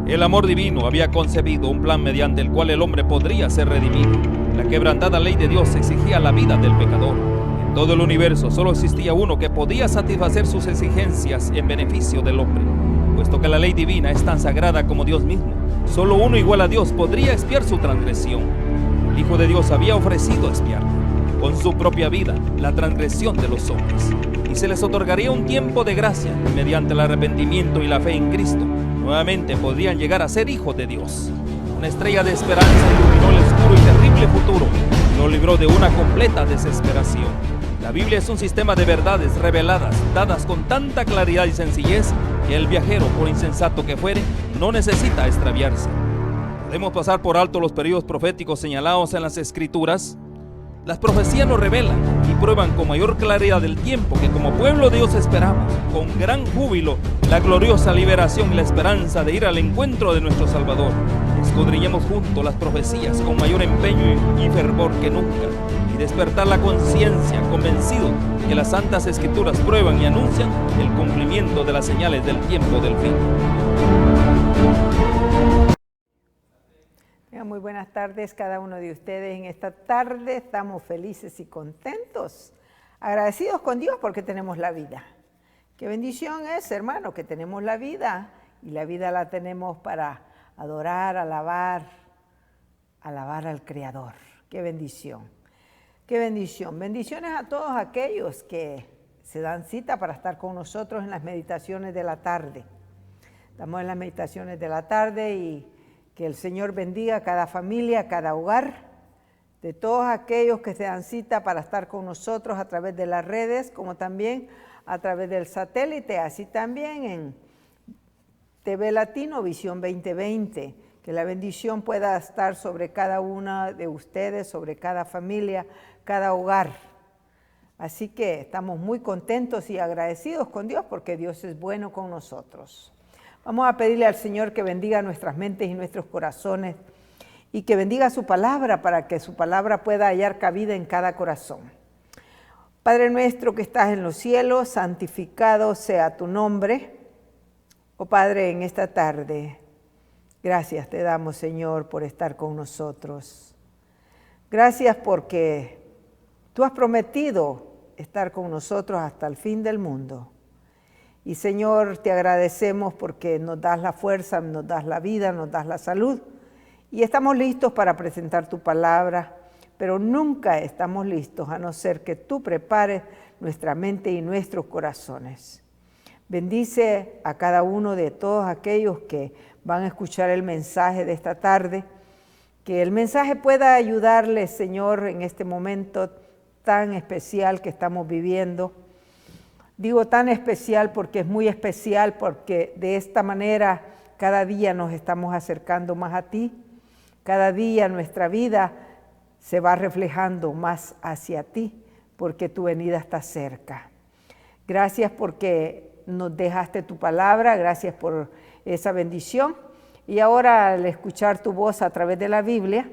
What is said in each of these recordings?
El amor divino había concebido un plan mediante el cual el hombre podría ser redimido. La quebrantada ley de Dios exigía la vida del pecador. En todo el universo solo existía uno que podía satisfacer sus exigencias en beneficio del hombre. Puesto que la ley divina es tan sagrada como Dios mismo, solo uno igual a Dios podría expiar su transgresión. El Hijo de Dios había ofrecido expiar con su propia vida la transgresión de los hombres, y se les otorgaría un tiempo de gracia, y mediante el arrepentimiento y la fe en Cristo, nuevamente podrían llegar a ser hijos de Dios. Una estrella de esperanza iluminó el oscuro y terrible futuro y lo libró de una completa desesperación. La Biblia es un sistema de verdades reveladas, dadas con tanta claridad y sencillez, que el viajero, por insensato que fuere, no necesita extraviarse. Podemos pasar por alto los periodos proféticos señalados en las Escrituras. Las profecías nos revelan y prueban con mayor claridad el tiempo que como pueblo de Dios esperamos, con gran júbilo, la gloriosa liberación y la esperanza de ir al encuentro de nuestro Salvador. Escudriñemos juntos las profecías con mayor empeño y fervor que nunca, y despertar la conciencia convencido que las Santas Escrituras prueban y anuncian el cumplimiento de las señales del tiempo del fin. Muy buenas tardes cada uno de ustedes. En esta tarde estamos felices y contentos, agradecidos con Dios porque tenemos la vida. Qué bendición es, hermano, que tenemos la vida, y la vida la tenemos para adorar, alabar al Creador. Qué bendición, qué bendición. Bendiciones a todos aquellos que se dan cita para estar con nosotros en las meditaciones de la tarde. Estamos en las meditaciones de la tarde y que el Señor bendiga a cada familia, a cada hogar, de todos aquellos que se dan cita para estar con nosotros a través de las redes, como también a través del satélite, así también en TV Latino, Visión 2020. Que la bendición pueda estar sobre cada una de ustedes, sobre cada familia, cada hogar. Así que estamos muy contentos y agradecidos con Dios porque Dios es bueno con nosotros. Vamos a pedirle al Señor que bendiga nuestras mentes y nuestros corazones y que bendiga su palabra para que su palabra pueda hallar cabida en cada corazón. Padre nuestro que estás en los cielos, santificado sea tu nombre. Oh Padre, en esta tarde, gracias te damos, Señor, por estar con nosotros. Gracias porque tú has prometido estar con nosotros hasta el fin del mundo. Y Señor, te agradecemos porque nos das la fuerza, nos das la vida, nos das la salud. Y estamos listos para presentar tu palabra, pero nunca estamos listos a no ser que tú prepares nuestra mente y nuestros corazones. Bendice a cada uno de todos aquellos que van a escuchar el mensaje de esta tarde, que el mensaje pueda ayudarles, Señor, en este momento tan especial que estamos viviendo. Digo tan especial porque es muy especial, porque de esta manera cada día nos estamos acercando más a ti. Cada día nuestra vida se va reflejando más hacia ti, porque tu venida está cerca. Gracias porque nos dejaste tu palabra, gracias por esa bendición. Y ahora al escuchar tu voz a través de la Biblia,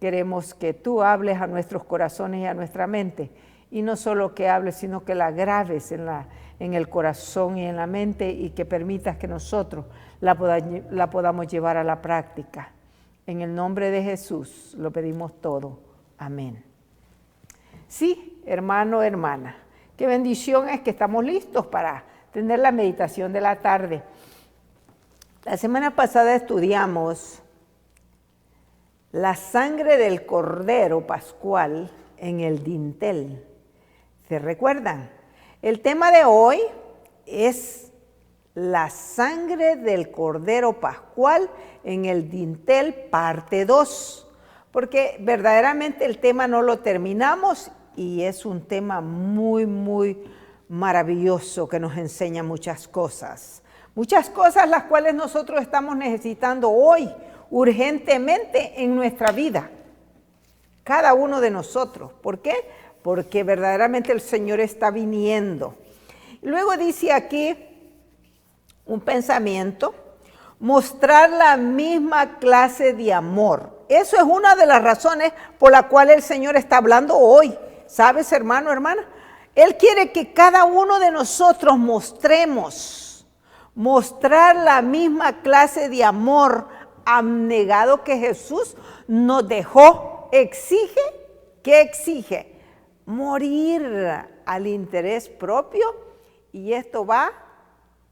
queremos que tú hables a nuestros corazones y a nuestra mente. Y no solo que hables, sino que la grabes en el corazón y en la mente y que permitas que nosotros la podamos llevar a la práctica. En el nombre de Jesús lo pedimos todo. Amén. Sí, hermano, hermana, qué bendición es que estamos listos para tener la meditación de la tarde. La semana pasada estudiamos la sangre del Cordero Pascual en el dintel. ¿Se recuerdan? El tema de hoy es la sangre del Cordero Pascual en el dintel, parte 2, porque verdaderamente el tema no lo terminamos y es un tema muy, muy maravilloso que nos enseña muchas cosas las cuales nosotros estamos necesitando hoy urgentemente en nuestra vida, cada uno de nosotros. ¿Por qué? Porque verdaderamente el Señor está viniendo. Luego dice aquí un pensamiento, mostrar la misma clase de amor. Eso es una de las razones por la cual el Señor está hablando hoy. ¿Sabes, hermano, hermana? Él quiere que cada uno de nosotros mostremos mostrar la misma clase de amor abnegado que Jesús nos dejó. Exige, ¿qué exige? Morir al interés propio, y esto va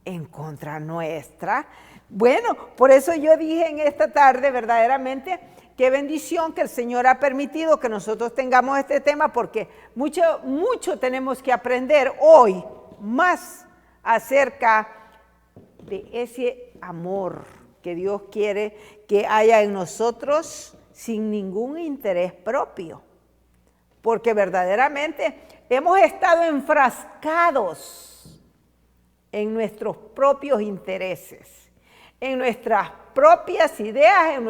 en contra nuestra. Bueno, por eso yo dije en esta tarde, verdaderamente, qué bendición que el Señor ha permitido que nosotros tengamos este tema, porque mucho tenemos que aprender hoy más acerca de ese amor que Dios quiere que haya en nosotros sin ningún interés propio. Porque verdaderamente hemos estado enfrascados en nuestros propios intereses, en nuestras propias ideas, en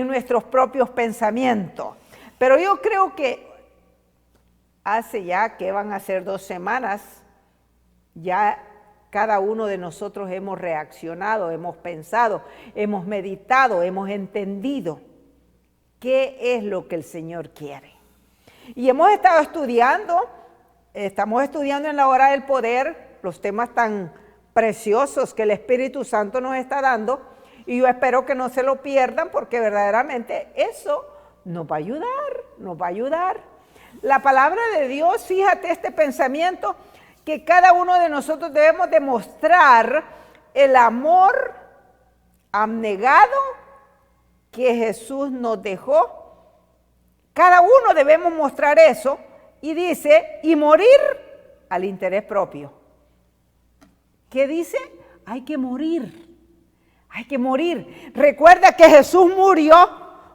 nuestros propios pensamientos. Pero yo creo que hace ya que van a ser 2 semanas, ya cada uno de nosotros hemos reaccionado, hemos pensado, hemos meditado, hemos entendido qué es lo que el Señor quiere. Y hemos estado estamos estudiando en la hora del poder los temas tan preciosos que el Espíritu Santo nos está dando, y yo espero que no se lo pierdan, porque verdaderamente eso nos va a ayudar. La palabra de Dios, fíjate este pensamiento, que cada uno de nosotros debemos demostrar el amor abnegado que Jesús nos dejó. Cada uno debemos mostrar eso, y dice, y morir al interés propio. ¿Qué dice? Hay que morir. Recuerda que Jesús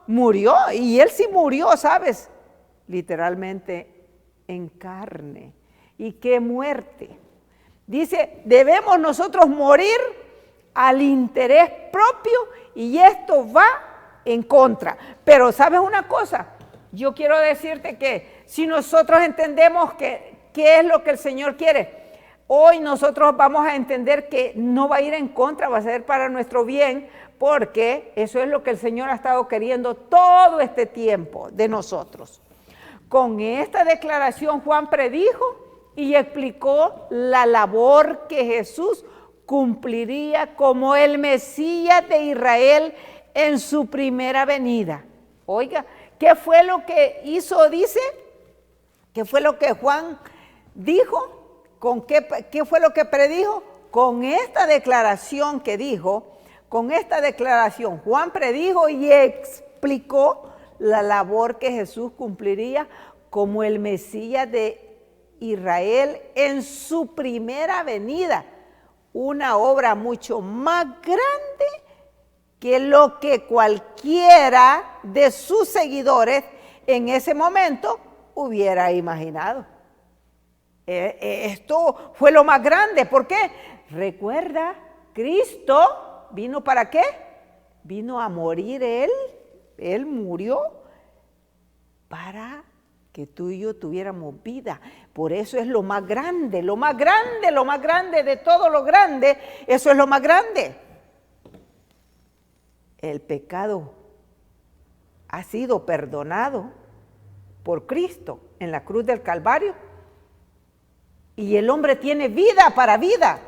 murió, y Él sí murió, ¿sabes? Literalmente en carne. ¿Y qué muerte? Dice, debemos nosotros morir al interés propio, y esto va en contra. Pero ¿sabes una cosa? Yo quiero decirte que si nosotros entendemos qué es lo que el Señor quiere, hoy nosotros vamos a entender que no va a ir en contra, va a ser para nuestro bien, porque eso es lo que el Señor ha estado queriendo todo este tiempo de nosotros. Con esta declaración Juan predijo y explicó la labor que Jesús cumpliría como el Mesías de Israel en su primera venida. Oiga, ¿qué fue lo que hizo? Dice, ¿qué fue lo que Juan dijo? ¿Qué fue lo que predijo? Con esta declaración que dijo, con esta declaración Juan predijo y explicó la labor que Jesús cumpliría como el Mesías de Israel en su primera venida. Una obra mucho más grande que lo que cualquiera de sus seguidores en ese momento hubiera imaginado. Esto fue lo más grande. ¿Por qué? Recuerda, Cristo vino ¿para qué? Vino a morir Él murió para que tú y yo tuviéramos vida. Por eso es lo más grande de todo lo grande. Eso es lo más grande. El pecado ha sido perdonado por Cristo en la cruz del Calvario, y el hombre tiene vida para vida,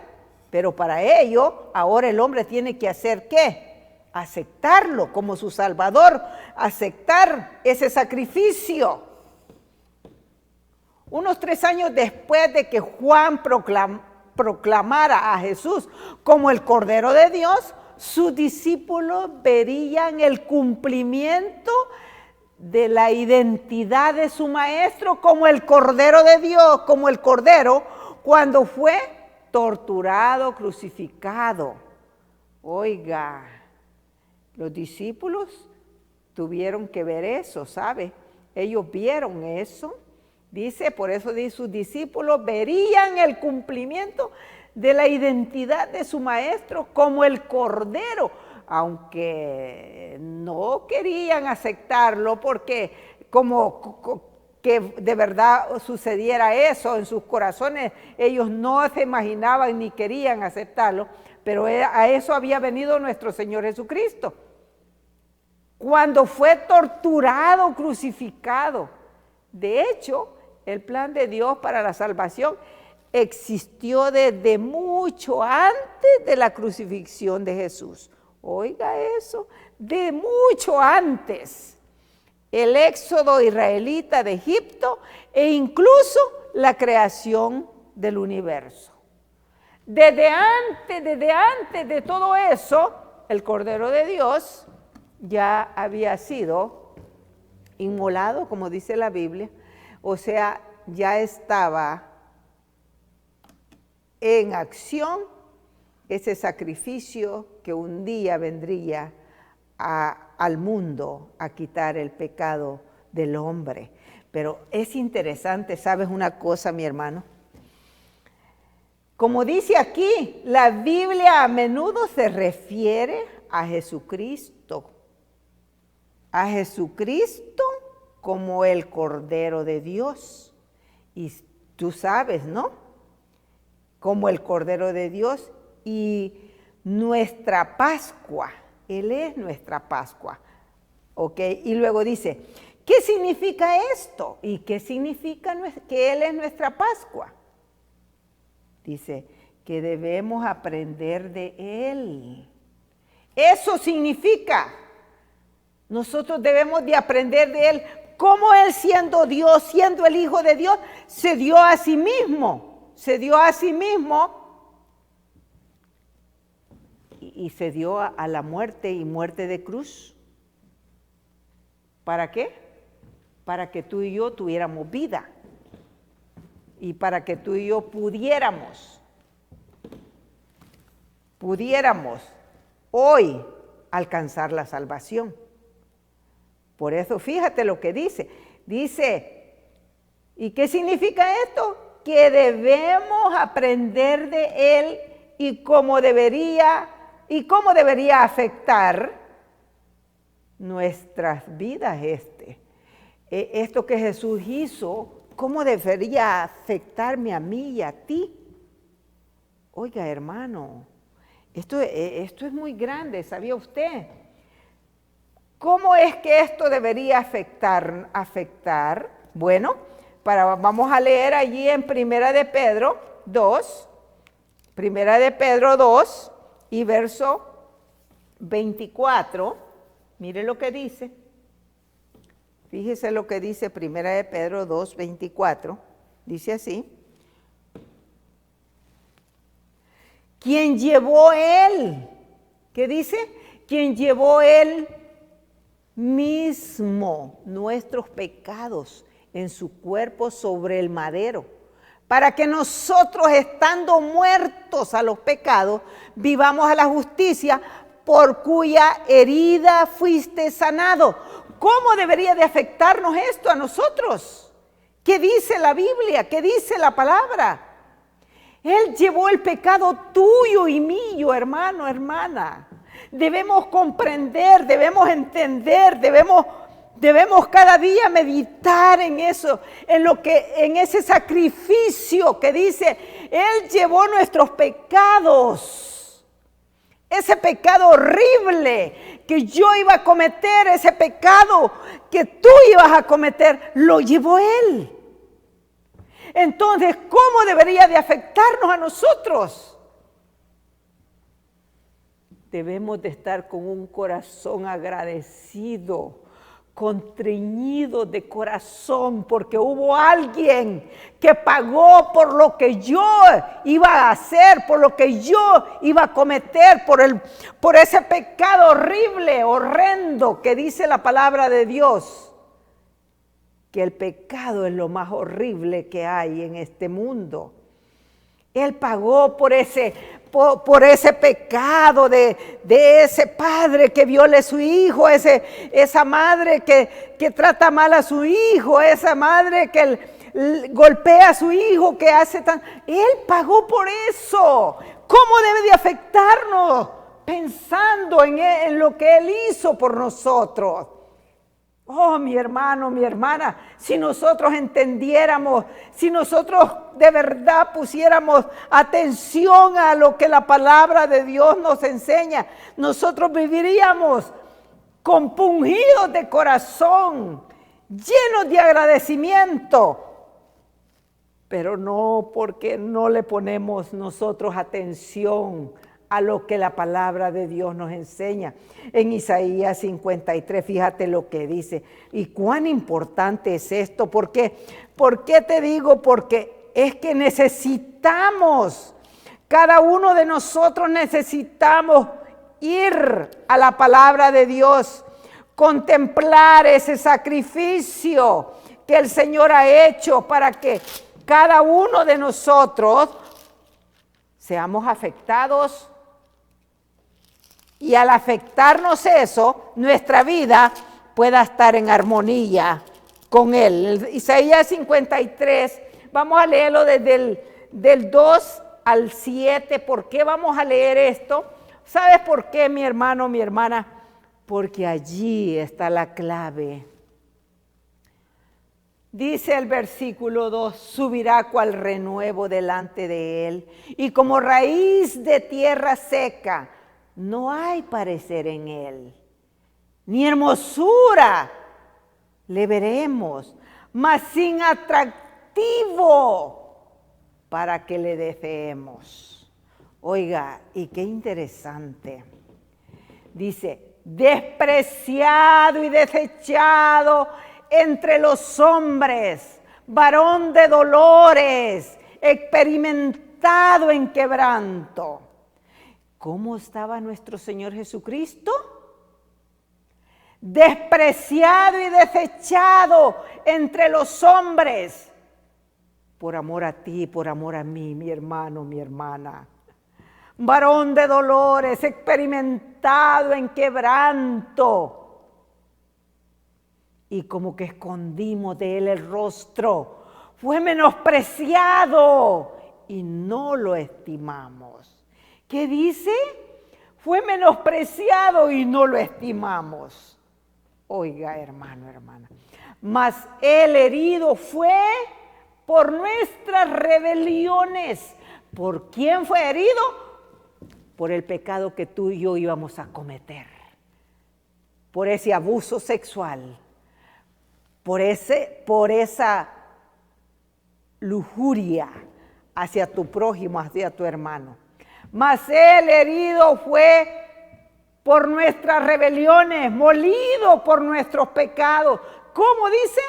pero para ello ahora el hombre tiene que hacer ¿qué? Aceptarlo como su Salvador, aceptar ese sacrificio. Unos 3 años después de que Juan proclamara a Jesús como el Cordero de Dios, sus discípulos verían el cumplimiento de la identidad de su maestro como el Cordero de Dios, como el Cordero cuando fue torturado, crucificado. Oiga, los discípulos tuvieron que ver eso, ¿sabe? Ellos vieron eso. Dice, por eso dice, sus discípulos verían el cumplimiento de la identidad de su maestro como el Cordero, aunque no querían aceptarlo porque como que de verdad sucediera eso en sus corazones, ellos no se imaginaban ni querían aceptarlo, pero a eso había venido nuestro Señor Jesucristo. Cuando fue torturado, crucificado. De hecho, el plan de Dios para la salvación existió desde mucho antes de la crucifixión de Jesús. Oiga eso, de mucho antes. El éxodo israelita de Egipto e incluso la creación del universo. Desde antes de todo eso, el Cordero de Dios ya había sido inmolado, como dice la Biblia, o sea, ya estaba en acción ese sacrificio que un día vendría al mundo a quitar el pecado del hombre. Pero es interesante, ¿sabes una cosa, mi hermano? Como dice aquí, la Biblia a menudo se refiere a Jesucristo como el Cordero de Dios. Y tú sabes, ¿no? Como el Cordero de Dios y nuestra Pascua. Él es nuestra Pascua. ¿Ok? Y luego dice, ¿qué significa esto? ¿Y qué significa que Él es nuestra Pascua? Dice que debemos aprender de Él. Eso significa, nosotros debemos de aprender de Él, cómo Él siendo Dios, siendo el Hijo de Dios, se dio a sí mismo. Se dio a sí mismo y se dio a la muerte y muerte de cruz. ¿Para qué? Para que tú y yo tuviéramos vida y para que tú y yo pudiéramos hoy alcanzar la salvación. Por eso fíjate lo que dice. Dice, ¿y qué significa esto? Que debemos aprender de Él y cómo debería afectar nuestras vidas esto que Jesús hizo, cómo debería afectarme a mí y a ti. Oiga, hermano, esto es muy grande, ¿sabía usted? ¿Cómo es que esto debería afectar? Bueno, vamos a leer allí en Primera de Pedro 2 y verso 24. Mire lo que dice. Fíjese lo que dice Primera de Pedro 2, 24. Dice así. Quien llevó Él, ¿qué dice? Quien llevó Él mismo nuestros pecados en su cuerpo sobre el madero, para que nosotros, estando muertos a los pecados, vivamos a la justicia, por cuya herida fuiste sanado. ¿Cómo debería de afectarnos esto a nosotros? ¿Qué dice la Biblia? ¿Qué dice la palabra? Él llevó el pecado tuyo y mío, hermano, hermana. Debemos comprender, debemos entender, debemos cada día meditar en eso, en ese sacrificio que dice, Él llevó nuestros pecados. Ese pecado horrible que yo iba a cometer, ese pecado que tú ibas a cometer, lo llevó Él. Entonces, ¿cómo debería de afectarnos a nosotros? Debemos de estar con un corazón agradecido, constreñido de corazón, porque hubo alguien que pagó por lo que yo iba a hacer, por lo que yo iba a cometer, por ese pecado horrible, horrendo que dice la palabra de Dios. Que el pecado es lo más horrible que hay en este mundo. Él pagó por ese pecado de ese padre que viola a su hijo, esa madre que trata mal a su hijo, esa madre que golpea a su hijo, que hace tan... Él pagó por eso. ¿Cómo debe de afectarnos? Pensando en lo que Él hizo por nosotros. Oh, mi hermano, mi hermana, si nosotros entendiéramos, si nosotros de verdad pusiéramos atención a lo que la palabra de Dios nos enseña, nosotros viviríamos compungidos de corazón, llenos de agradecimiento. pero no porque no le ponemos nosotros atención a lo que la palabra de Dios nos enseña. En Isaías 53, fíjate lo que dice. ¿Y cuán importante es esto? ¿Por qué? ¿Por qué te digo? Porque es que necesitamos, cada uno de nosotros necesitamos ir a la palabra de Dios, contemplar ese sacrificio que el Señor ha hecho para que cada uno de nosotros seamos afectados. Y al afectarnos eso, nuestra vida pueda estar en armonía con Él. Isaías 53, vamos a leerlo desde del 2 al 7. ¿Por qué vamos a leer esto? ¿Sabes por qué, mi hermano, mi hermana? Porque allí está la clave. Dice el versículo 2, subirá cual renuevo delante de Él, y como raíz de tierra seca, no hay parecer en Él, ni hermosura le veremos, mas sin atractivo para que le deseemos. Oiga, y qué interesante. Dice, despreciado y desechado entre los hombres, varón de dolores, experimentado en quebranto. ¿Cómo estaba nuestro Señor Jesucristo? Despreciado y desechado entre los hombres, por amor a ti, por amor a mí, mi hermano, mi hermana. Varón de dolores, experimentado en quebranto. Y como que escondimos de Él el rostro. Fue menospreciado y no lo estimamos. ¿Qué dice? Fue menospreciado y no lo estimamos. Oiga, hermano, hermana. Mas Él herido fue por nuestras rebeliones. ¿Por quién fue herido? Por el pecado que tú y yo íbamos a cometer. Por ese abuso sexual. Por esa lujuria hacia tu prójimo, hacia tu hermano. Mas Él herido fue por nuestras rebeliones, molido por nuestros pecados. ¿Cómo dice?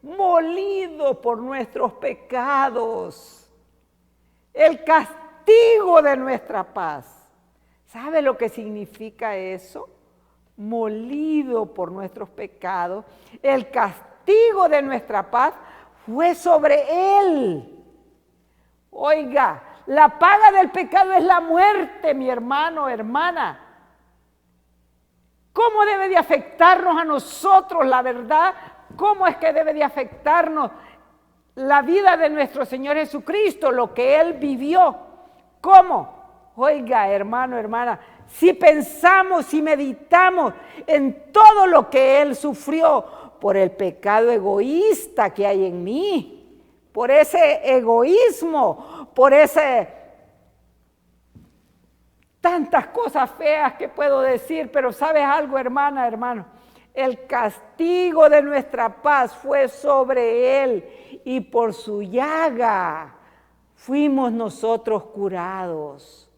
Molido por nuestros pecados. El castigo de nuestra paz. ¿Sabe lo que significa eso? Molido por nuestros pecados. El castigo de nuestra paz fue sobre Él. Oiga, la paga del pecado es la muerte, mi hermano, hermana. ¿Cómo debe de afectarnos a nosotros la verdad? ¿Cómo es que debe de afectarnos la vida de nuestro Señor Jesucristo, lo que Él vivió? ¿Cómo? Oiga, hermano, hermana, si pensamos, si meditamos en todo lo que Él sufrió por el pecado egoísta que hay en mí, por ese egoísmo, por ese tantas cosas feas que puedo decir, pero ¿sabes algo, hermana, hermano? El castigo de nuestra paz fue sobre Él y por su llaga fuimos nosotros curados.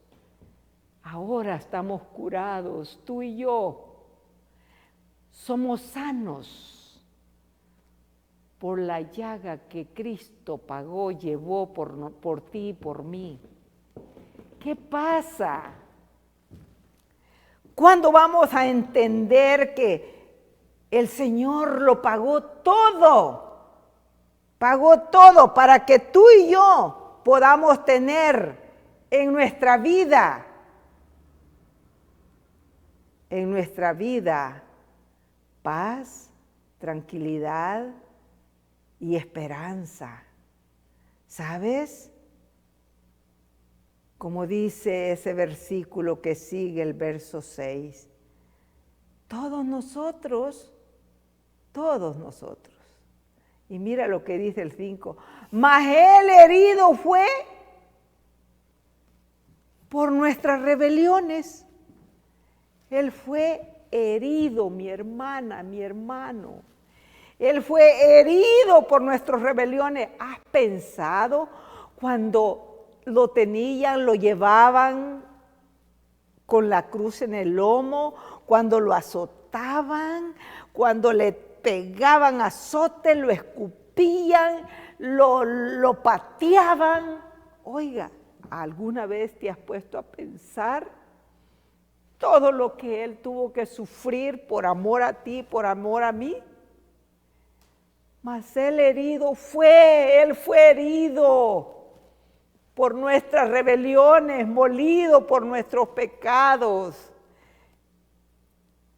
Ahora estamos curados, tú y yo. Somos sanos por la llaga que Cristo pagó, llevó por ti y por mí. ¿Qué pasa? ¿Cuándo vamos a entender que el Señor lo pagó todo? Pagó todo para que tú y yo podamos tener en nuestra vida paz, tranquilidad y esperanza. ¿Sabes? Como dice ese versículo que sigue el verso 6, todos nosotros, y mira lo que dice el 5, mas Él herido fue por nuestras rebeliones. Él fue herido, mi hermana, mi hermano. Él fue herido por nuestras rebeliones. ¿Has pensado cuando lo tenían, lo llevaban con la cruz en el lomo, cuando lo azotaban, cuando le pegaban azote, lo escupían, lo pateaban? Oiga, ¿alguna vez te has puesto a pensar todo lo que Él tuvo que sufrir por amor a ti, por amor a mí? Mas Él fue herido por nuestras rebeliones, molido por nuestros pecados.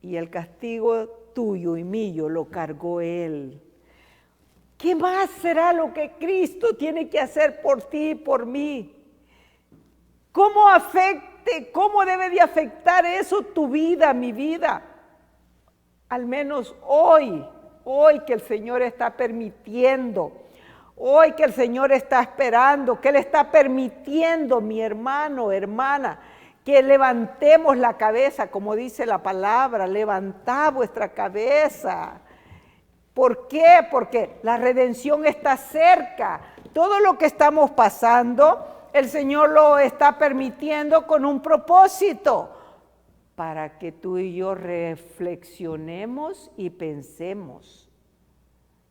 Y el castigo tuyo y mío lo cargó Él. ¿Qué más será lo que Cristo tiene que hacer por ti y por mí? ¿Cómo debe de afectar eso tu vida, mi vida? Al menos hoy que el Señor está permitiendo, hoy que el Señor está esperando, que Él está permitiendo, mi hermano, hermana, que levantemos la cabeza, como dice la palabra, levantad vuestra cabeza. ¿Por qué? Porque la redención está cerca. Todo lo que estamos pasando, el Señor lo está permitiendo con un propósito, para que tú y yo reflexionemos y pensemos.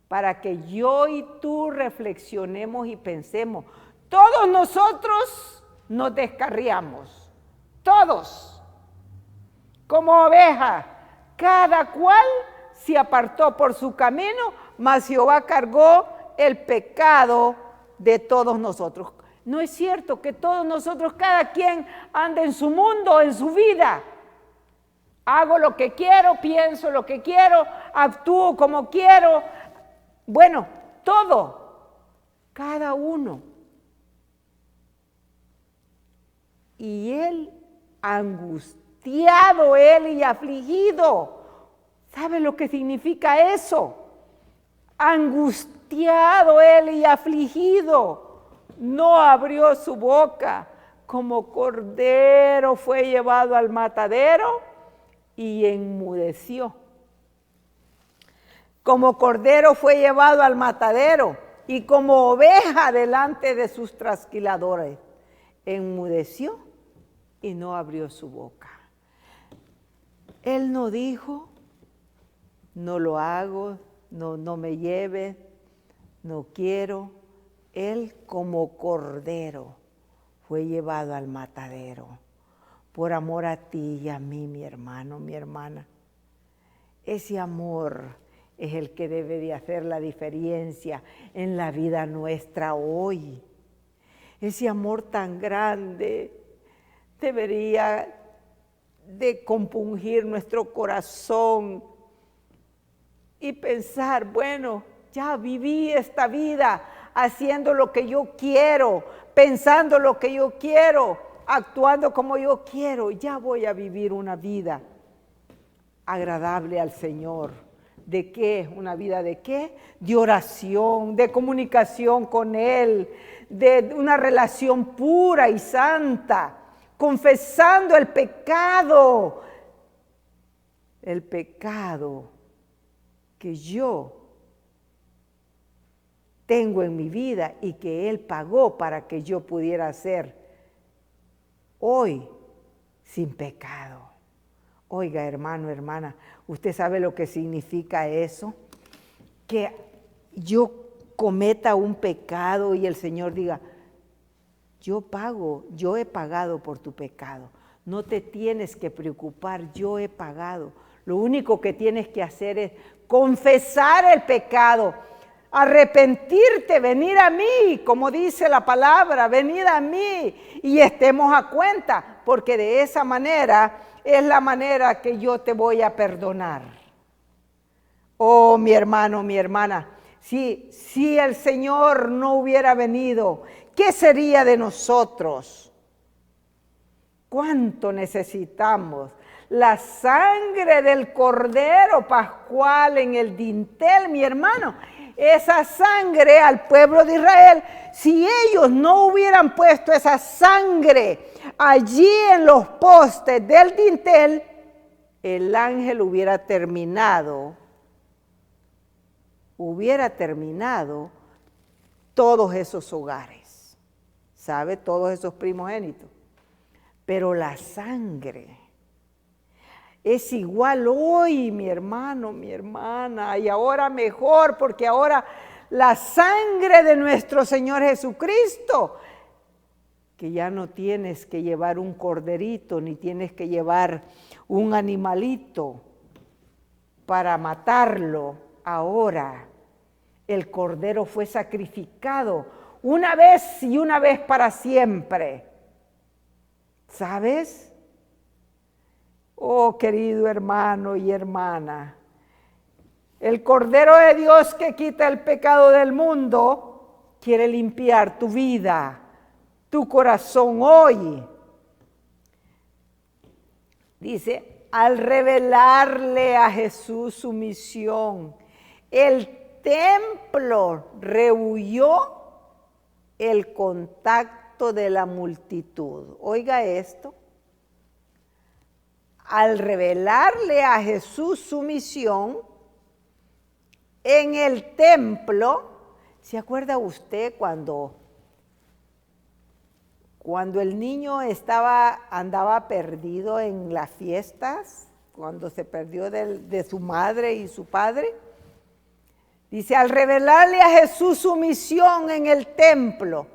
Para que yo y tú reflexionemos y pensemos. Todos nosotros nos descarriamos, todos, como ovejas, cada cual se apartó por su camino, mas Jehová cargó el pecado de todos nosotros. No es cierto que todos nosotros, cada quien anda en su mundo, en su vida. Hago lo que quiero, pienso lo que quiero, actúo como quiero. Bueno, todo, cada uno. Y Él, angustiado Él y afligido. ¿Sabe lo que significa eso? Angustiado Él y afligido. No abrió su boca. Como cordero fue llevado al matadero y enmudeció. Como cordero fue llevado al matadero y como oveja delante de sus trasquiladores. Enmudeció y no abrió su boca. Él no dijo, no lo hago, no me lleve, no quiero. Él como cordero fue llevado al matadero por amor a ti y a mí, mi hermano, mi hermana. Ese amor es el que debe de hacer la diferencia en la vida nuestra hoy. Ese amor tan grande debería de compungir nuestro corazón y pensar, bueno, ya viví esta vida haciendo lo que yo quiero, pensando lo que yo quiero, actuando como yo quiero. Ya voy a vivir una vida agradable al Señor. ¿De qué? ¿Una vida de qué? De oración, de comunicación con Él, de una relación pura y santa, confesando el pecado que yo tengo en mi vida y que Él pagó para que yo pudiera ser hoy sin pecado. Oiga, hermano, hermana, ¿usted sabe lo que significa eso? Que yo cometa un pecado y el Señor diga, yo he pagado por tu pecado. No te tienes que preocupar, yo he pagado. Lo único que tienes que hacer es confesar el pecado, arrepentirte, venir a mí, como dice la palabra, venid a mí y estemos a cuenta, porque de esa manera es la manera que yo te voy a perdonar. Oh, mi hermano, mi hermana, si el Señor no hubiera venido, ¿qué sería de nosotros? ¿Cuánto necesitamos la sangre del Cordero Pascual en el dintel, mi hermano? Esa sangre al pueblo de Israel, si ellos no hubieran puesto esa sangre allí en los postes del dintel, el ángel hubiera terminado hubiera terminado todos esos hogares, ¿sabe? Todos esos primogénitos. Pero la sangre es igual hoy, mi hermano, mi hermana, y ahora mejor, porque ahora la sangre de nuestro Señor Jesucristo, que ya no tienes que llevar un corderito, ni tienes que llevar un animalito para matarlo. Ahora el cordero fue sacrificado una vez y una vez para siempre. ¿Sabes? Oh, querido hermano y hermana, el Cordero de Dios que quita el pecado del mundo quiere limpiar tu vida, tu corazón hoy. Dice, al revelarle a Jesús su misión, el templo rehuyó el contacto de la multitud. Oiga esto. Al revelarle a Jesús su misión en el templo, ¿se acuerda usted cuando el niño andaba perdido en las fiestas, cuando se perdió de su madre y su padre? Dice, al revelarle a Jesús su misión en el templo,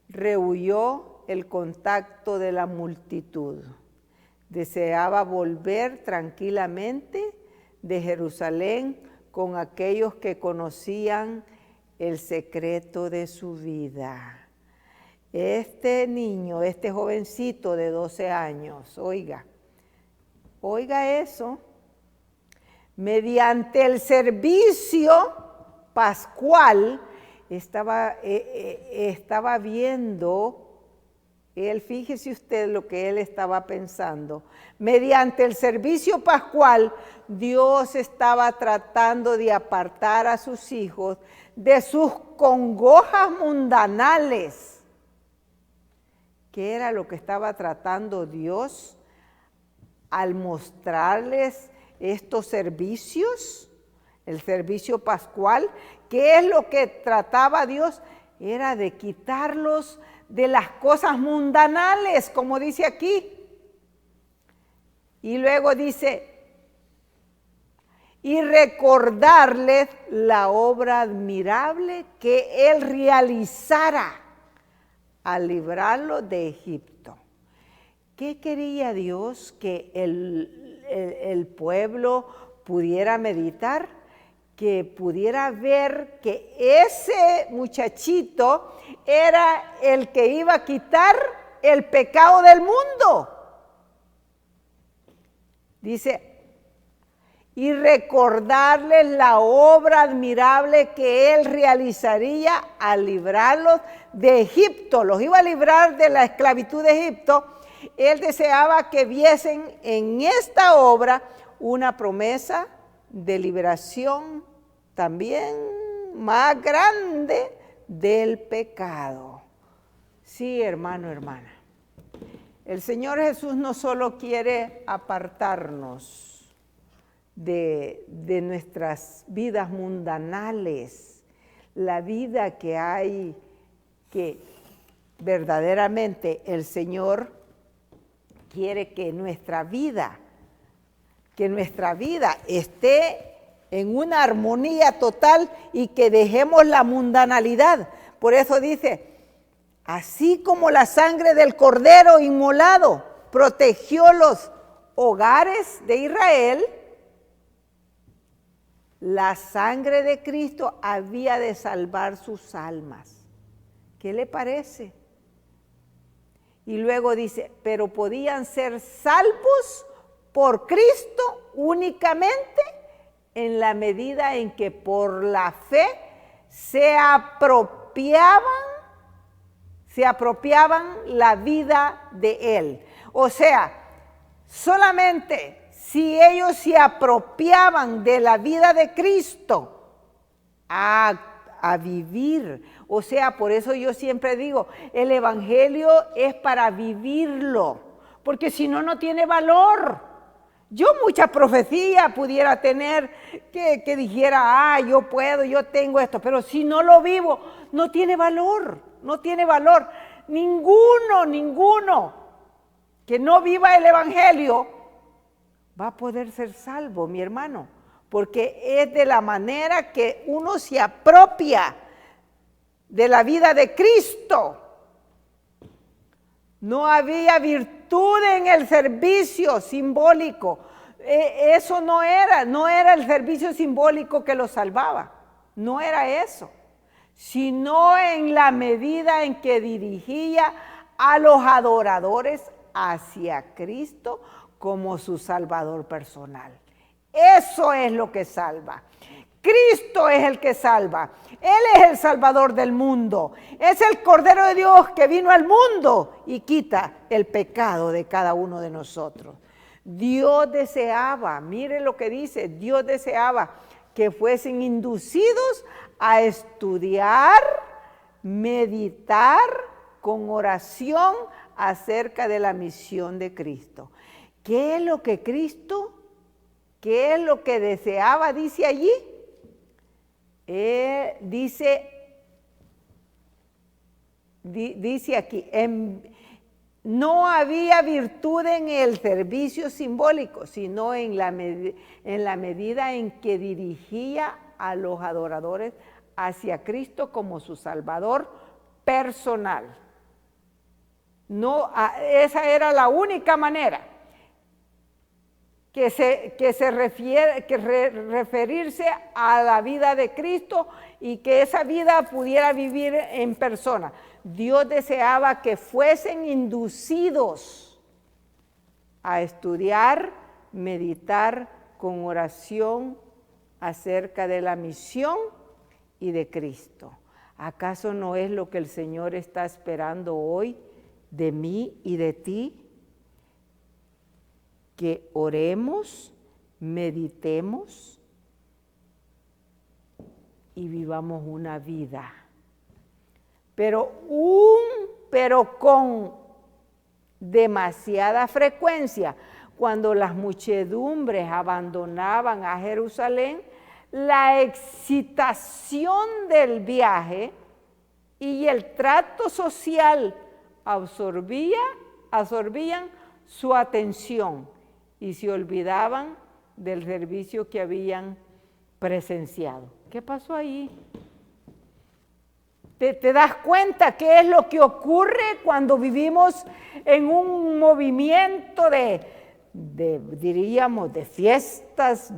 rehuyó el contacto de la multitud. Deseaba volver tranquilamente de Jerusalén con aquellos que conocían el secreto de su vida. Este niño, este jovencito de 12 años, oiga eso, mediante el servicio pascual estaba viendo. Él, fíjese usted lo que él estaba pensando. Mediante el servicio pascual, Dios estaba tratando de apartar a sus hijos de sus congojas mundanales. ¿Qué era lo que estaba tratando Dios al mostrarles estos servicios? El servicio pascual. ¿Qué es lo que trataba Dios? Era de quitarlos de las cosas mundanales, como dice aquí. Y luego dice, y recordarles la obra admirable que Él realizara al librarlo de Egipto. ¿Qué quería Dios? Que el pueblo pudiera meditar, que pudiera ver que ese muchachito era el que iba a quitar el pecado del mundo. Dice, y recordarles la obra admirable que Él realizaría al librarlos de Egipto. Los iba a librar de la esclavitud de Egipto. Él deseaba que viesen en esta obra una promesa de liberación también más grande del pecado. Sí, hermano, hermana. El Señor Jesús no solo quiere apartarnos de nuestras vidas mundanales, la vida que hay, que verdaderamente el Señor quiere que nuestra vida esté en una armonía total y que dejemos la mundanalidad. Por eso dice, así como la sangre del cordero inmolado protegió los hogares de Israel, la sangre de Cristo había de salvar sus almas. ¿Qué le parece? Y luego dice, pero podían ser salvos por Cristo únicamente en la medida en que por la fe se apropiaban la vida de Él. O sea, solamente si ellos se apropiaban de la vida de Cristo a vivir. O sea, por eso yo siempre digo, el Evangelio es para vivirlo, porque si no, no tiene valor. Yo mucha profecía pudiera tener que dijera, yo puedo, yo tengo esto, pero si no lo vivo, no tiene valor, no tiene valor. Ninguno que no viva el Evangelio va a poder ser salvo, mi hermano, porque es de la manera que uno se apropia de la vida de Cristo. No había virtud en el servicio simbólico. Eso no era el servicio simbólico que lo salvaba. No era eso. Sino en la medida en que dirigía a los adoradores hacia Cristo como su Salvador personal. Eso es lo que salva. Cristo es el que salva. Él es el Salvador del mundo. Es el Cordero de Dios que vino al mundo y quita el pecado de cada uno de nosotros. Dios deseaba, mire lo que dice, Dios deseaba que fuesen inducidos a estudiar, meditar con oración acerca de la misión de Cristo. ¿Qué es lo que Cristo, qué es lo que deseaba? Dice allí. Dice aquí, no había virtud en el servicio simbólico, sino en la medida en que dirigía a los adoradores hacia Cristo como su Salvador personal. No, esa era la única manera referirse a la vida de Cristo y que esa vida pudiera vivir en persona. Dios deseaba que fuesen inducidos a estudiar, meditar con oración acerca de la misión y de Cristo. ¿Acaso no es lo que el Señor está esperando hoy de mí y de ti? Que oremos, meditemos y vivamos una vida, pero con demasiada frecuencia. Cuando las muchedumbres abandonaban a Jerusalén, la excitación del viaje y el trato social absorbían su atención y se olvidaban del servicio que habían presenciado. ¿Qué pasó ahí? ¿Te das cuenta qué es lo que ocurre cuando vivimos en un movimiento diríamos, de fiestas,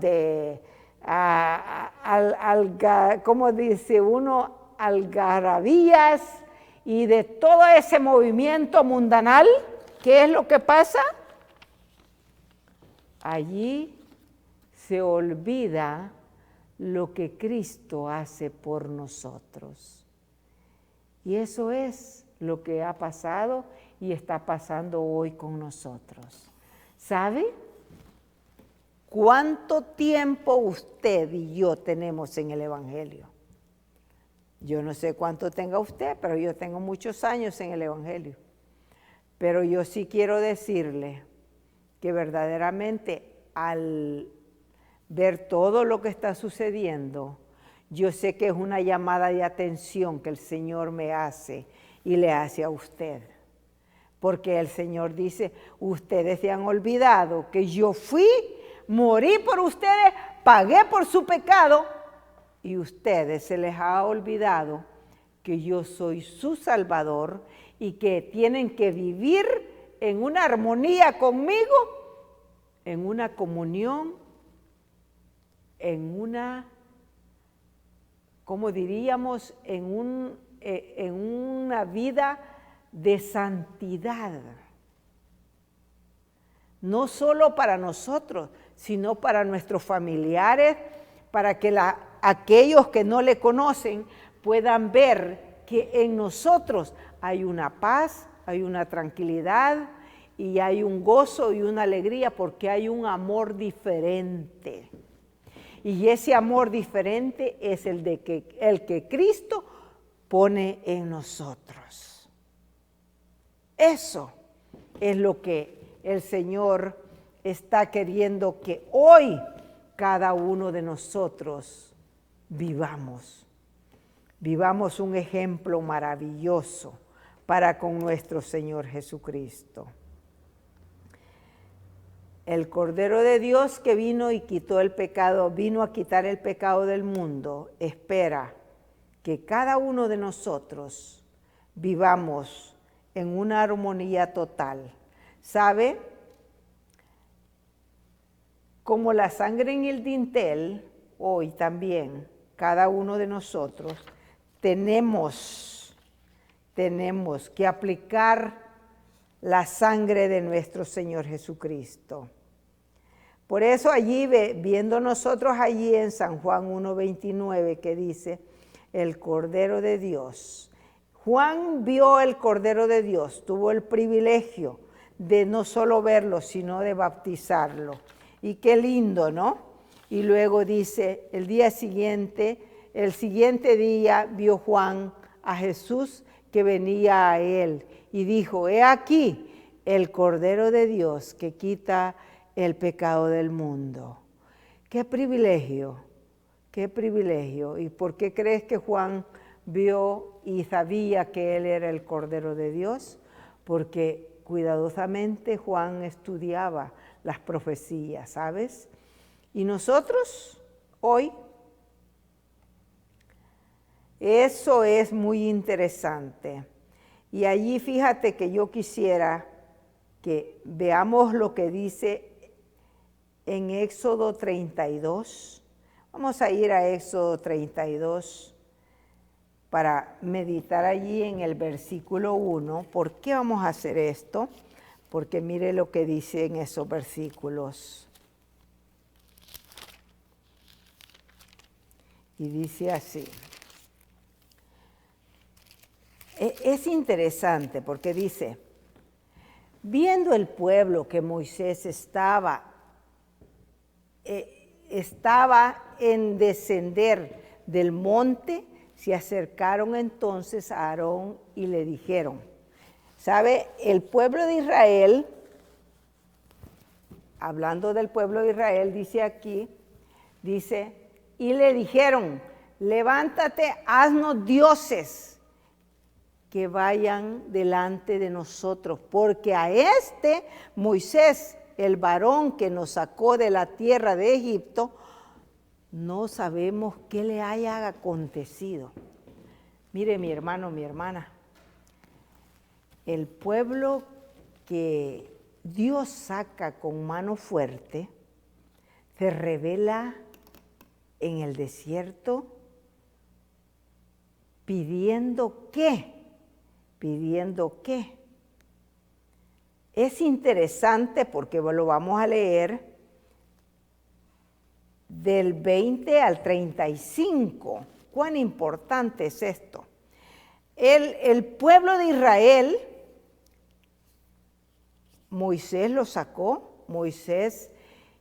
como dice uno, algarabías y de todo ese movimiento mundanal? ¿Qué es lo que pasa? Allí se olvida lo que Cristo hace por nosotros. Y eso es lo que ha pasado y está pasando hoy con nosotros. ¿Sabe cuánto tiempo usted y yo tenemos en el Evangelio? Yo no sé cuánto tenga usted, pero yo tengo muchos años en el Evangelio. Pero yo sí quiero decirle que verdaderamente al ver todo lo que está sucediendo, yo sé que es una llamada de atención que el Señor me hace y le hace a usted. Porque el Señor dice, ustedes se han olvidado que yo fui, morí por ustedes, pagué por su pecado, y ustedes se les ha olvidado que yo soy su Salvador y que tienen que vivir en una armonía conmigo, en una comunión, en una, ¿cómo diríamos? En una vida de santidad. No solo para nosotros, sino para nuestros familiares, para que aquellos que no le conocen puedan ver que en nosotros hay una paz, hay una tranquilidad y hay un gozo y una alegría porque hay un amor diferente. Y ese amor diferente es el que Cristo pone en nosotros. Eso es lo que el Señor está queriendo que hoy cada uno de nosotros vivamos un ejemplo maravilloso para con nuestro Señor Jesucristo. El Cordero de Dios que vino y quitó el pecado, vino a quitar el pecado del mundo, espera que cada uno de nosotros vivamos en una armonía total. ¿Sabe? Como la sangre en el dintel, hoy también, cada uno de nosotros, tenemos que aplicar la sangre de nuestro Señor Jesucristo. Por eso allí, viendo nosotros allí en San Juan 1:29, que dice, el Cordero de Dios. Juan vio el Cordero de Dios, tuvo el privilegio de no solo verlo, sino de bautizarlo. Y qué lindo, ¿no? Y luego dice, el siguiente día vio Juan a Jesús que venía a él y dijo, he aquí el Cordero de Dios que quita el pecado del mundo. ¡Qué privilegio! ¡Qué privilegio! ¿Y por qué crees que Juan vio y sabía que él era el Cordero de Dios? Porque cuidadosamente Juan estudiaba las profecías, ¿sabes? Y nosotros hoy, eso es muy interesante. Y allí fíjate que yo quisiera que veamos lo que dice en Éxodo 32. Vamos a ir a Éxodo 32 para meditar allí en el versículo 1. ¿Por qué vamos a hacer esto? Porque mire lo que dice en esos versículos. Y dice así. Es interesante porque dice, viendo el pueblo que Moisés estaba en descender del monte, se acercaron entonces a Aarón y le dijeron, ¿sabe? El pueblo de Israel, hablando del pueblo de Israel, dice aquí, dice, y le dijeron, levántate, haznos dioses que vayan delante de nosotros, porque a este Moisés, el varón que nos sacó de la tierra de Egipto, no sabemos qué le haya acontecido. Mire, mi hermano, mi hermana, el pueblo que Dios saca con mano fuerte, se revela en el desierto pidiendo qué. ¿Pidiendo qué? Es interesante porque lo vamos a leer del 20 al 35. ¿Cuán importante es esto? El pueblo de Israel, Moisés lo sacó, Moisés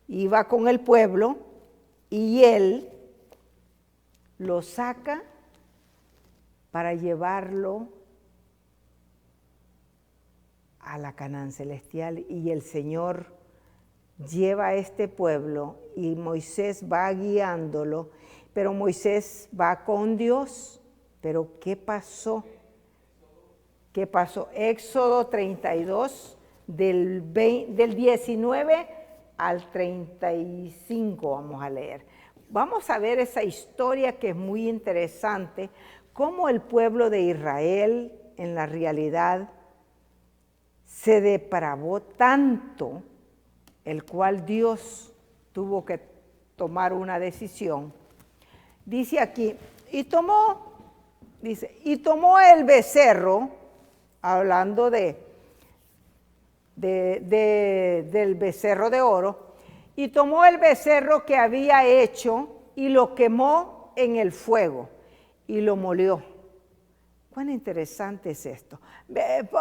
iba con el pueblo y él lo saca para llevarlo a la Canaán celestial, y el Señor lleva a este pueblo y Moisés va guiándolo, pero Moisés va con Dios. Pero ¿qué pasó? ¿Qué pasó? Éxodo 32, del 19 al 35 vamos a leer. Vamos a ver esa historia que es muy interesante, cómo el pueblo de Israel en la realidad se depravó tanto, el cual Dios tuvo que tomar una decisión. Dice aquí, y tomó el becerro, hablando del becerro de oro, y tomó el becerro que había hecho y lo quemó en el fuego y lo molió. Cuán interesante es esto.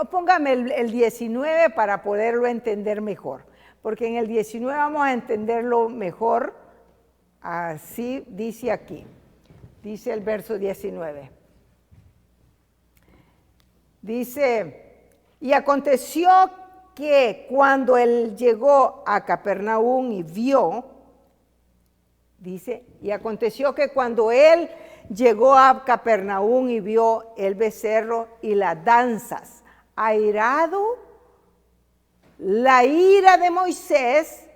Póngame el 19 para poderlo entender mejor, porque en el 19 vamos a entenderlo mejor. Así dice aquí, dice el verso 19. Dice, y aconteció que cuando él llegó a Capernaum y vio, dice, y aconteció que cuando él llegó a Capernaum y vio el becerro y las danzas, airado la ira de Moisés,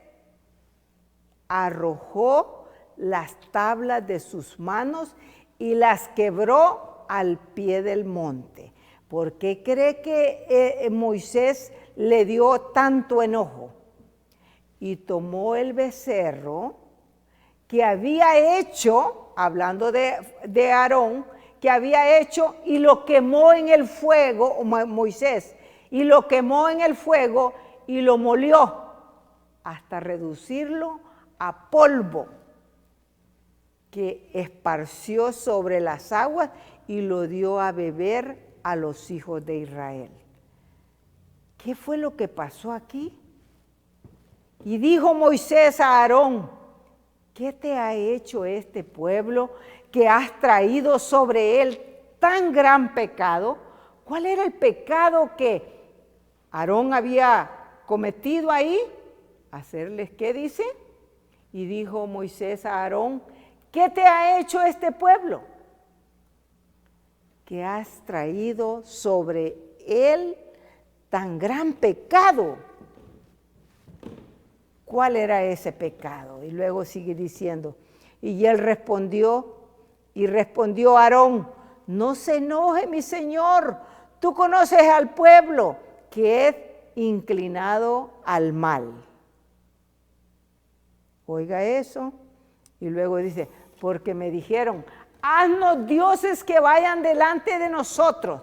arrojó las tablas de sus manos y las quebró al pie del monte. ¿Por qué cree que Moisés le dio tanto enojo? Y tomó el becerro que había hecho, hablando de Aarón, que había hecho y lo quemó en el fuego, Moisés, y lo quemó en el fuego y lo molió hasta reducirlo a polvo, que esparció sobre las aguas y lo dio a beber a los hijos de Israel. ¿Qué fue lo que pasó aquí? Y dijo Moisés a Aarón, ¿qué te ha hecho este pueblo que has traído sobre él tan gran pecado? ¿Cuál era el pecado que Aarón había cometido ahí? Hacerles, ¿qué dice? Y dijo Moisés a Aarón, ¿qué te ha hecho este pueblo? Que has traído sobre él tan gran pecado. ¿Cuál era ese pecado? Y luego sigue diciendo, y él respondió Aarón, no se enoje mi señor, tú conoces al pueblo que es inclinado al mal. Oiga eso. Y luego dice, porque me dijeron, haznos dioses que vayan delante de nosotros,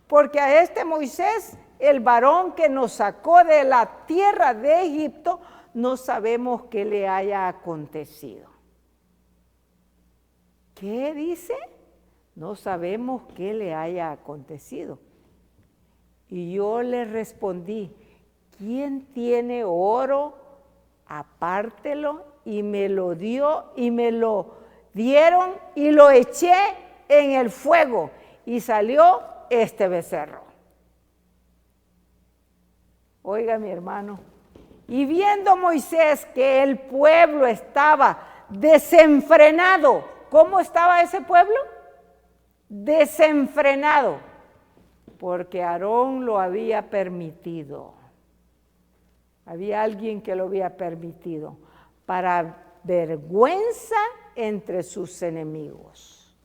porque a este Moisés, el varón que nos sacó de la tierra de Egipto, no sabemos qué le haya acontecido. ¿Qué dice? No sabemos qué le haya acontecido. Y yo le respondí, ¿quién tiene oro? Apártelo, y me lo dio, y me lo dieron, y lo eché en el fuego, y salió este becerro. Oiga, mi hermano, y viendo Moisés que el pueblo estaba desenfrenado, ¿cómo estaba ese pueblo? Desenfrenado, porque Aarón lo había permitido. Había alguien que lo había permitido para vergüenza entre sus enemigos.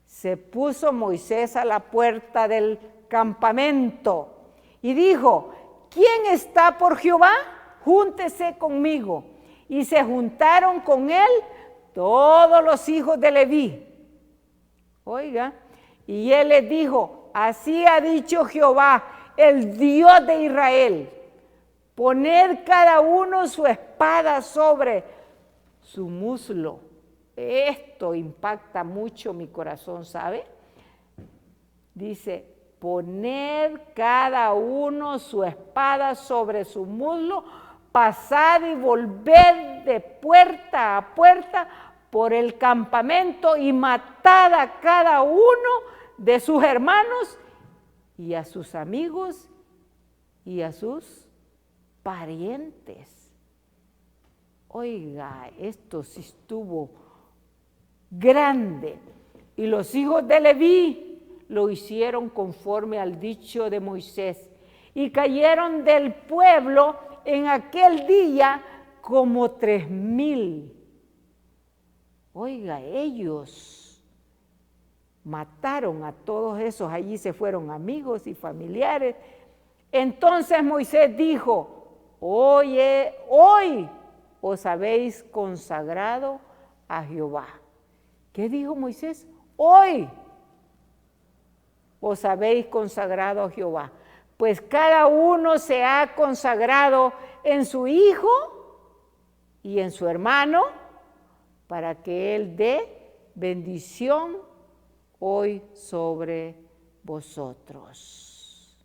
Se puso Moisés a la puerta del campamento y dijo, ¿quién está por Jehová? Júntese conmigo. Y se juntaron con él todos los hijos de Leví. Oiga, y él les dijo, así ha dicho Jehová, el Dios de Israel, poned cada uno su espada sobre su muslo. Esto impacta mucho mi corazón, ¿sabe? Dice, poned cada uno su espada sobre su muslo, pasad y volved de puerta a puerta por el campamento y matad a cada uno de sus hermanos y a sus amigos y a sus parientes. Oiga, esto sí estuvo grande. Y los hijos de Leví lo hicieron conforme al dicho de Moisés. Y cayeron del pueblo en aquel día como 3,000. Oiga, ellos mataron a todos esos, allí se fueron amigos y familiares. Entonces Moisés dijo, oye, hoy os habéis consagrado a Jehová. ¿Qué dijo Moisés? Hoy os habéis consagrado a Jehová. Pues cada uno se ha consagrado en su hijo y en su hermano para que él dé bendición hoy sobre vosotros.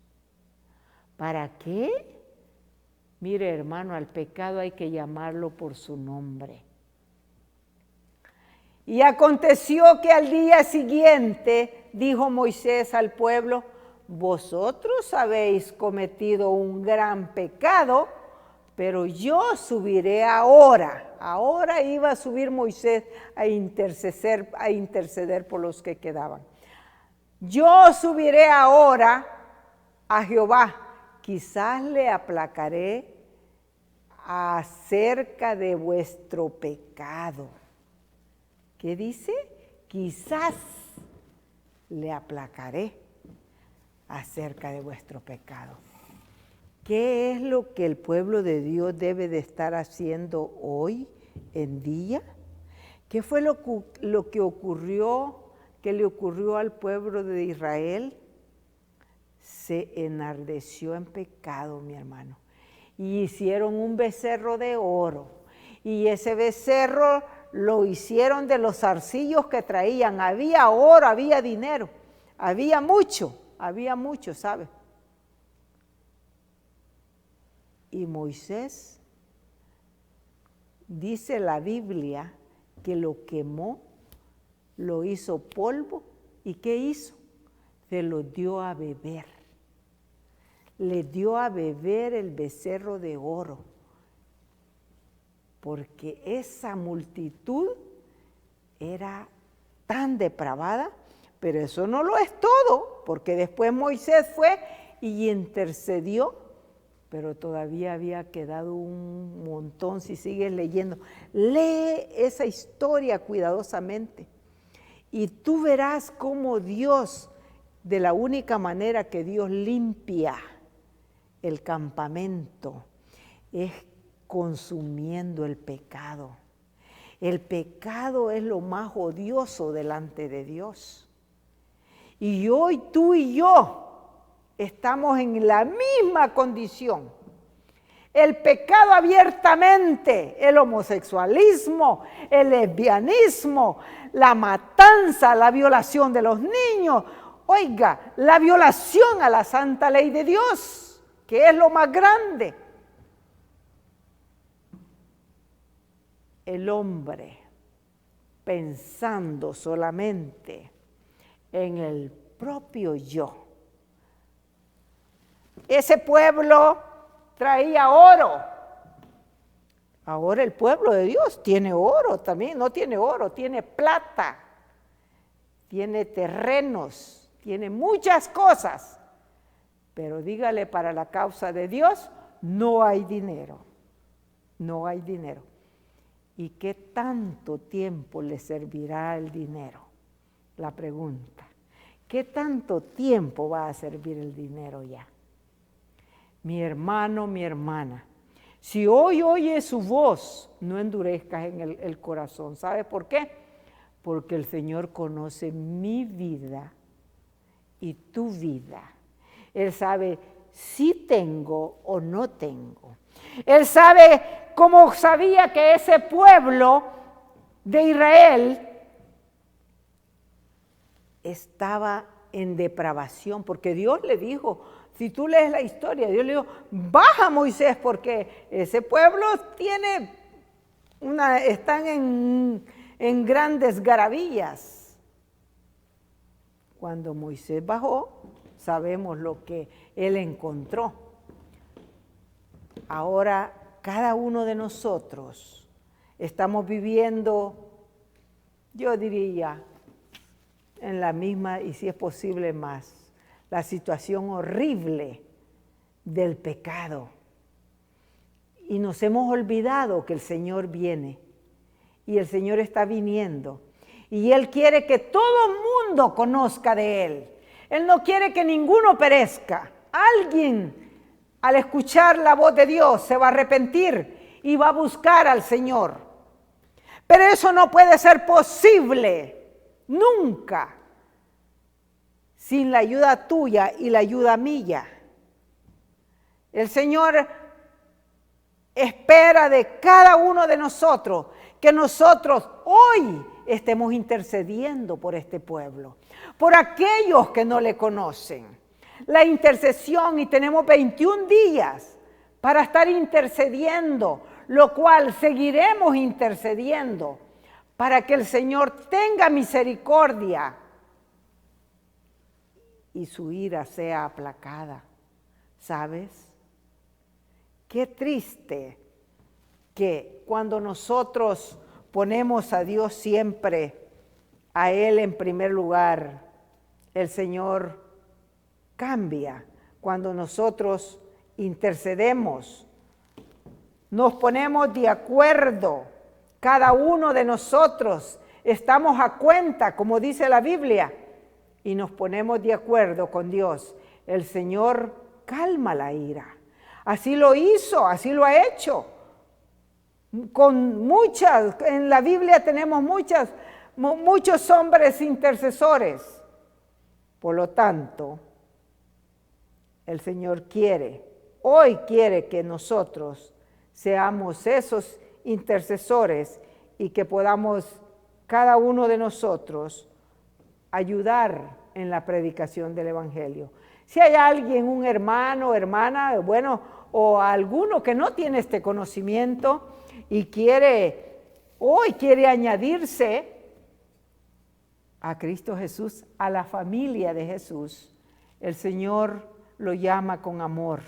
¿Para qué? Mire, hermano, al pecado hay que llamarlo por su nombre. Y aconteció que al día siguiente dijo Moisés al pueblo, vosotros habéis cometido un gran pecado, pero yo subiré ahora. Ahora iba a subir Moisés a interceder por los que quedaban. Yo subiré ahora a Jehová, quizás le aplacaré acerca de vuestro pecado. ¿Qué dice? Quizás le aplacaré acerca de vuestro pecado. ¿Qué es lo que el pueblo de Dios debe de estar haciendo hoy en día? ¿Qué fue lo que le ocurrió al pueblo de Israel? Se enardeció en pecado, mi hermano, y hicieron un becerro de oro, y ese becerro lo hicieron de los zarcillos que traían. Había oro, había dinero, había mucho, ¿sabe? Y Moisés, dice la Biblia, que lo quemó, lo hizo polvo, ¿y qué hizo? Se lo dio a beber. Le dio a beber el becerro de oro, porque esa multitud era tan depravada. Pero eso no lo es todo, porque después Moisés fue y intercedió, pero todavía había quedado un montón. Si sigues leyendo, lee esa historia cuidadosamente y tú verás cómo Dios, de la única manera que Dios limpia el campamento, es consumiendo el pecado. El pecado es lo más odioso delante de Dios. Y hoy tú y yo estamos en la misma condición. El pecado abiertamente, el homosexualismo, el lesbianismo, la matanza, la violación de los niños. Oiga, la violación a la santa ley de Dios, que es lo más grande. El hombre pensando solamente en el propio yo. Ese pueblo traía oro. Ahora el pueblo de Dios tiene oro también, no tiene oro, tiene plata, tiene terrenos, tiene muchas cosas. Pero dígale, para la causa de Dios no hay dinero, no hay dinero. ¿Y qué tanto tiempo le servirá el dinero? La pregunta, ¿qué tanto tiempo va a servir el dinero ya? Mi hermano, mi hermana, si hoy oyes su voz, no endurezcas en el corazón. ¿Sabe por qué? Porque el Señor conoce mi vida y tu vida. Él sabe si tengo o no tengo. Él sabe, como sabía que ese pueblo de Israel estaba en depravación, porque Dios le dijo, si tú lees la historia, Dios le dijo, baja Moisés, porque ese pueblo están en grandes garavillas. Cuando Moisés bajó, sabemos lo que él encontró. Ahora, cada uno de nosotros estamos viviendo, yo diría, en la misma, y si es posible más, la situación horrible del pecado. Y nos hemos olvidado que el Señor viene, y el Señor está viniendo, y Él quiere que todo el mundo conozca de Él. Él no quiere que ninguno perezca. Alguien, al escuchar la voz de Dios, se va a arrepentir y va a buscar al Señor. Pero eso no puede ser posible nunca sin la ayuda tuya y la ayuda mía. El Señor espera de cada uno de nosotros que nosotros hoy estemos intercediendo por este pueblo, por aquellos que no le conocen. La intercesión, y tenemos 21 días para estar intercediendo, lo cual seguiremos intercediendo para que el Señor tenga misericordia y su ira sea aplacada. ¿Sabes? Qué triste que cuando nosotros ponemos a Dios siempre, a Él en primer lugar, el Señor cambia. Cuando nosotros intercedemos, nos ponemos de acuerdo, cada uno de nosotros estamos a cuenta, como dice la Biblia, y nos ponemos de acuerdo con Dios. El Señor calma la ira. Así lo hizo, así lo ha hecho. En la Biblia tenemos muchos hombres intercesores. Por lo tanto, el Señor hoy quiere que nosotros seamos esos intercesores y que podamos cada uno de nosotros ayudar en la predicación del Evangelio. Si hay alguien, un hermano, hermana, o alguno que no tiene este conocimiento y hoy quiere añadirse a Cristo Jesús, a la familia de Jesús, el Señor lo llama con amor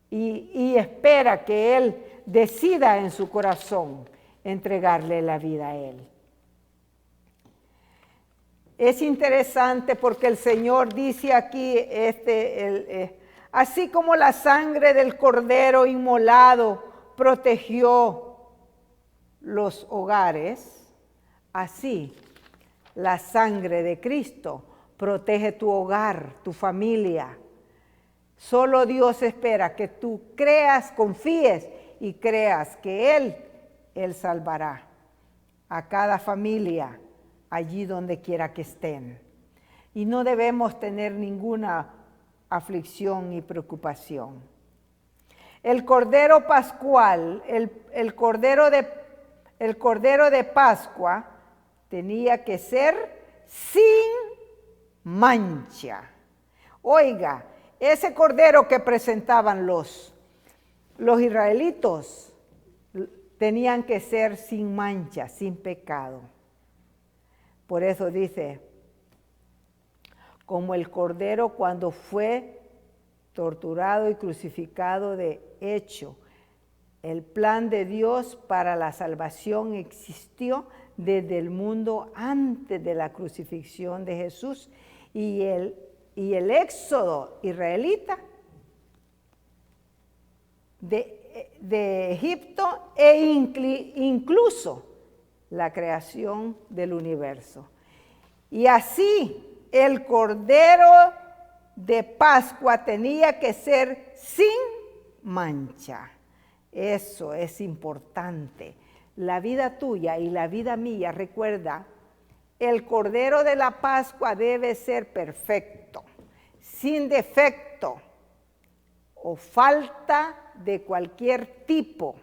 y espera que Él decida en su corazón entregarle la vida a Él. Es interesante porque el Señor dice aquí, así como la sangre del cordero inmolado protegió los hogares, así la sangre de Cristo protege tu hogar, tu familia. Solo Dios espera que tú creas, confíes y creas que Él salvará a cada familia allí donde quiera que estén. Y no debemos tener ninguna aflicción y preocupación. El Cordero Pascual, el Cordero de Pascua tenía que ser sin mancha. Oiga, ese Cordero que presentaban los israelitos tenían que ser sin mancha, sin pecado. Por eso dice, como el Cordero cuando fue torturado y crucificado de hecho, el plan de Dios para la salvación existió desde el mundo antes de la crucifixión de Jesús y el éxodo israelita de Egipto incluso la creación del universo. Y así el Cordero de Pascua tenía que ser sin mancha. Eso es importante. La vida tuya y la vida mía, recuerda, el Cordero de la Pascua debe ser perfecto, sin defecto o falta de cualquier tipo.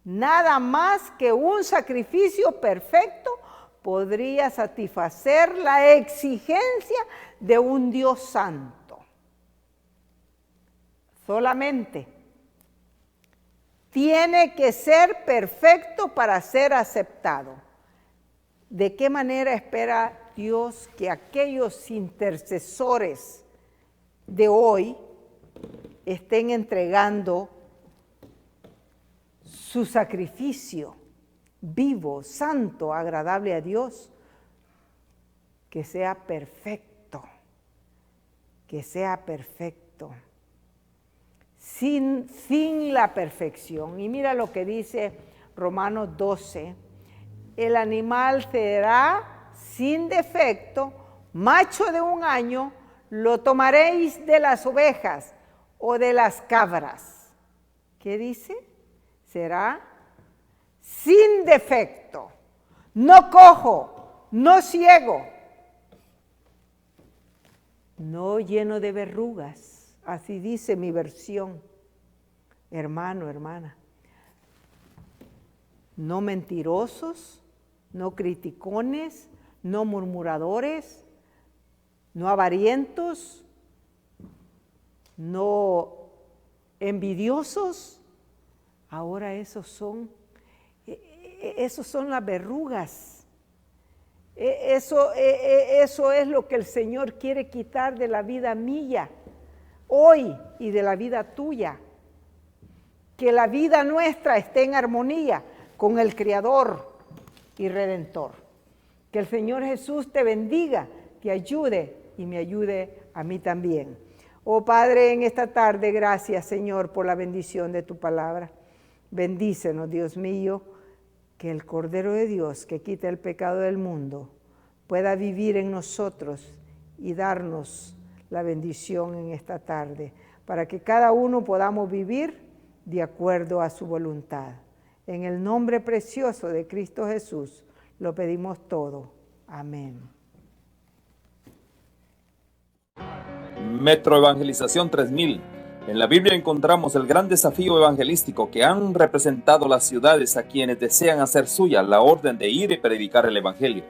Nada más que un sacrificio perfecto podría satisfacer la exigencia de un Dios santo. Solamente tiene que ser perfecto para ser aceptado. ¿De qué manera espera Dios que aquellos intercesores de hoy estén entregando su sacrificio vivo, santo, agradable a Dios? Que sea perfecto, que sea perfecto, sin la perfección. Y mira lo que dice Romanos 12, el animal será sin defecto, macho de 1 año, lo tomaréis de las ovejas o de las cabras. ¿Qué dice? Será sin defecto, no cojo, no ciego, no lleno de verrugas. Así dice mi versión, hermano, hermana. No mentirosos, no criticones, no murmuradores, no avarientos, no envidiosos. Ahora esos son las verrugas. Eso es lo que el Señor quiere quitar de la vida mía hoy y de la vida tuya. Que la vida nuestra esté en armonía con el Creador y Redentor. Que el Señor Jesús te bendiga, te ayude y me ayude a mí también. Oh Padre, en esta tarde, gracias Señor por la bendición de tu palabra. Bendícenos, Dios mío, que el Cordero de Dios que quita el pecado del mundo pueda vivir en nosotros y darnos la bendición en esta tarde, para que cada uno podamos vivir de acuerdo a su voluntad. En el nombre precioso de Cristo Jesús lo pedimos todo. Amén. Metro Evangelización 3000. En la Biblia encontramos el gran desafío evangelístico que han representado las ciudades a quienes desean hacer suya la orden de ir y predicar el Evangelio.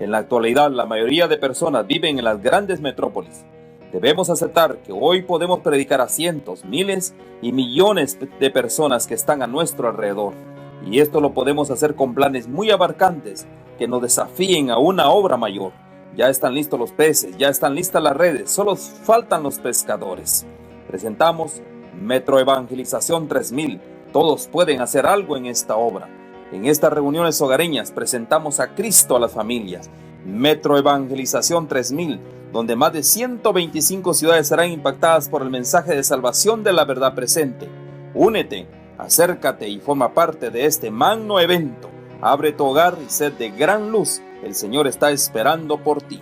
En la actualidad, la mayoría de personas viven en las grandes metrópolis. Debemos aceptar que hoy podemos predicar a cientos, miles y millones de personas que están a nuestro alrededor. Y esto lo podemos hacer con planes muy abarcantes que nos desafíen a una obra mayor. Ya están listos los peces, ya están listas las redes, solo faltan los pescadores. Presentamos Metro Evangelización 3000. Todos pueden hacer algo en esta obra. En estas reuniones hogareñas presentamos a Cristo a las familias. Metro Evangelización 3000, donde más de 125 ciudades serán impactadas por el mensaje de salvación de la verdad presente. Únete, acércate y forma parte de este magno evento. Abre tu hogar y sed de gran luz. El Señor está esperando por ti.